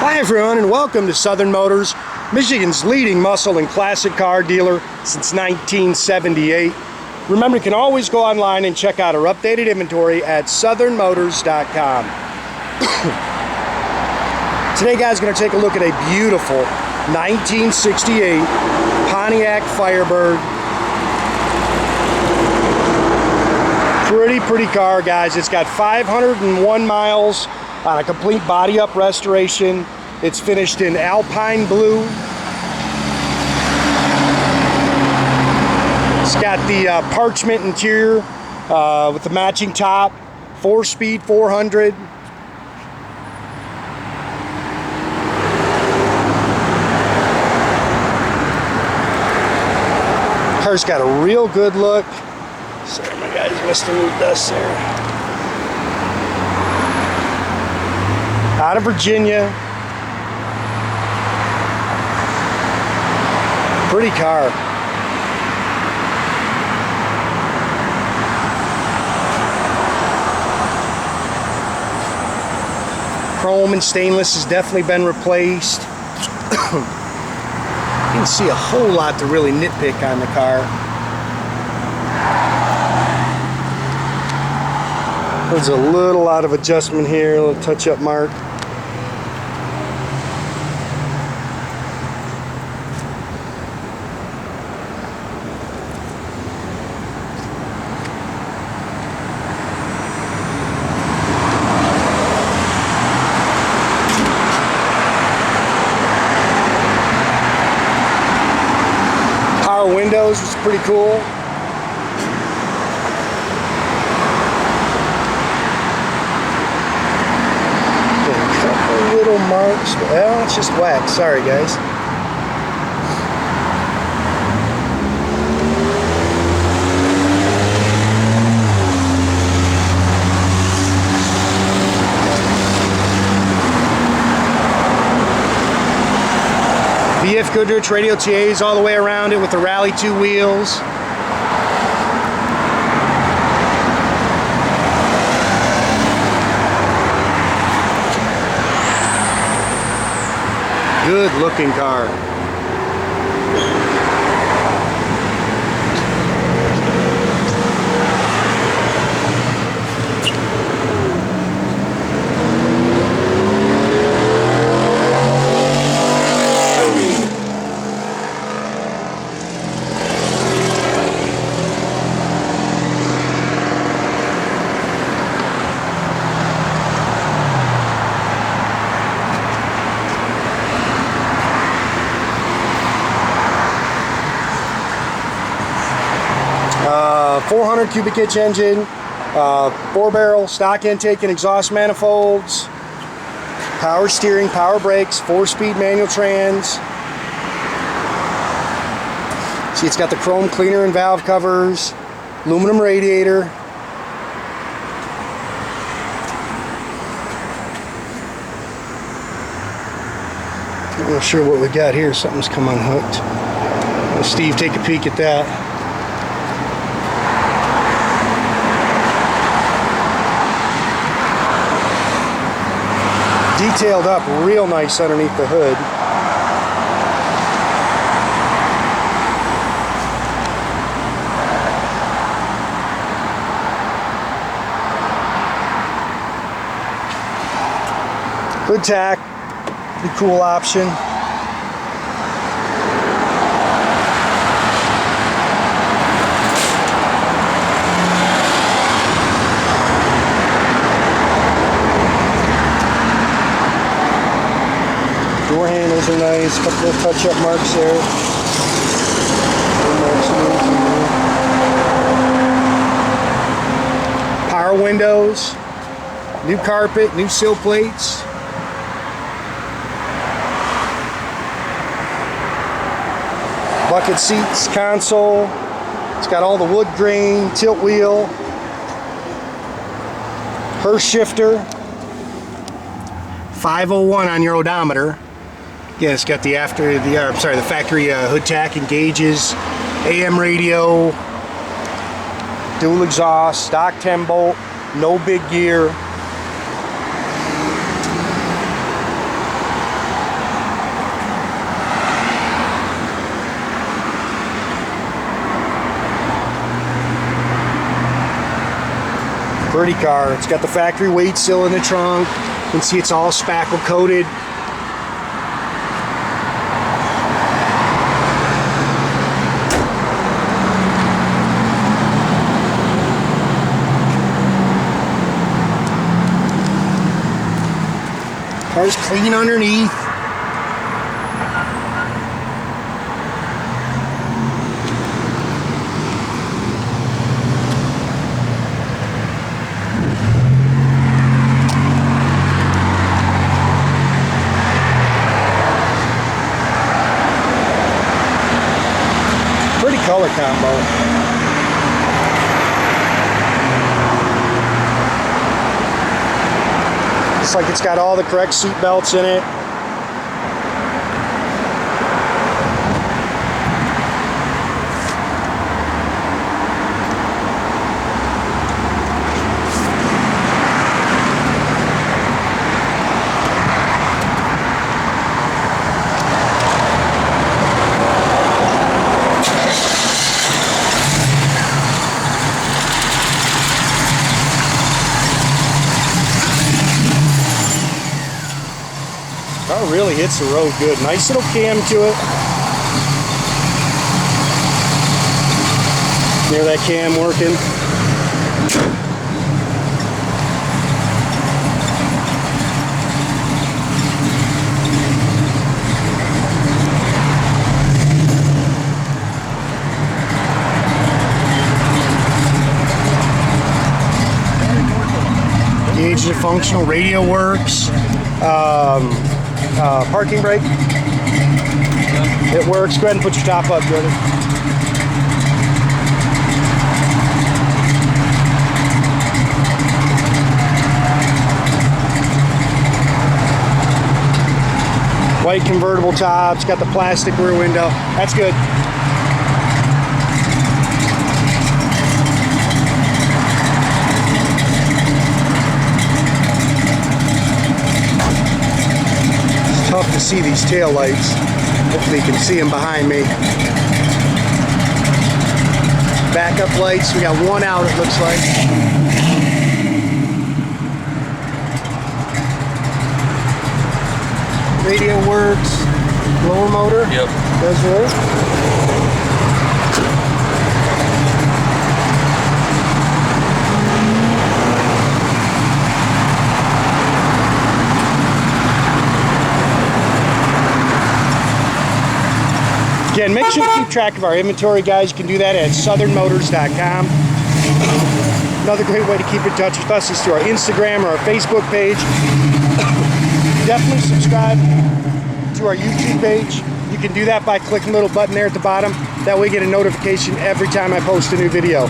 Hi everyone, and welcome to Southern Motors, Michigan's leading muscle and classic car dealer since 1978. Remember, you can always go online and check out our updated inventory at southernmotors.com. Today, guys, we're going to take a look at a beautiful 1968 Pontiac Firebird. Pretty car, guys. It's got 501 miles on a complete body up restoration. It's finished in Alpine blue. It's got the parchment interior with the matching top, 4-speed 400. Car's got a real good look. Sorry, my guys missed a little dust there. Out of Virginia. Pretty car. Chrome and stainless has definitely been replaced. You can see a whole lot to really nitpick on the car. There's a little out of adjustment here, a little touch-up mark. Power windows, which is pretty cool. Little marks, well, it's just wax. Sorry, guys. BF Goodrich Radial TAs all the way around it with the Rally 2 wheels. Good looking car. Uh, 400 cubic inch engine, 4-barrel stock intake and exhaust manifolds, power steering, power brakes, 4-speed manual trans. See, it's got the chrome cleaner and valve covers, aluminum radiator. I'm not sure what we got here. Something's come unhooked. Let Steve take a peek at that. Detailed up real nice underneath the hood. Good tach, pretty cool option. Door handles are nice, couple of touch-up marks there. Power windows, new carpet, new sill plates. Bucket seats, console. It's got all the wood grain, tilt wheel. Hearse shifter. 501 on your odometer. Again, it's got the factory hood tach and gauges, AM radio, dual exhaust, stock 10 bolt, no big gear. Pretty car. It's got the factory weight seal in the trunk. You can see it's all spackle coated. Car's clean underneath. Pretty color combo. Looks like it's got all the correct seat belts in it. Car really hits the road good. Nice little cam to it. Hear that cam working. Gauges are functional. Radio works. Parking brake. It works. Go ahead and put your top up, Jordan. White convertible top. It's got the plastic rear window. That's good. Tough to see these tail lights. Hopefully you can see them behind me. Backup lights, we got one out it looks like. Radio works, blower motor. Yep. Does work. Again, make sure to keep track of our inventory, guys. You can do that at southernmotors.com. Another great way to keep in touch with us is through our Instagram or our Facebook page. Definitely subscribe to our YouTube page. You can do that by clicking the little button there at the bottom. That way you get a notification every time I post a new video.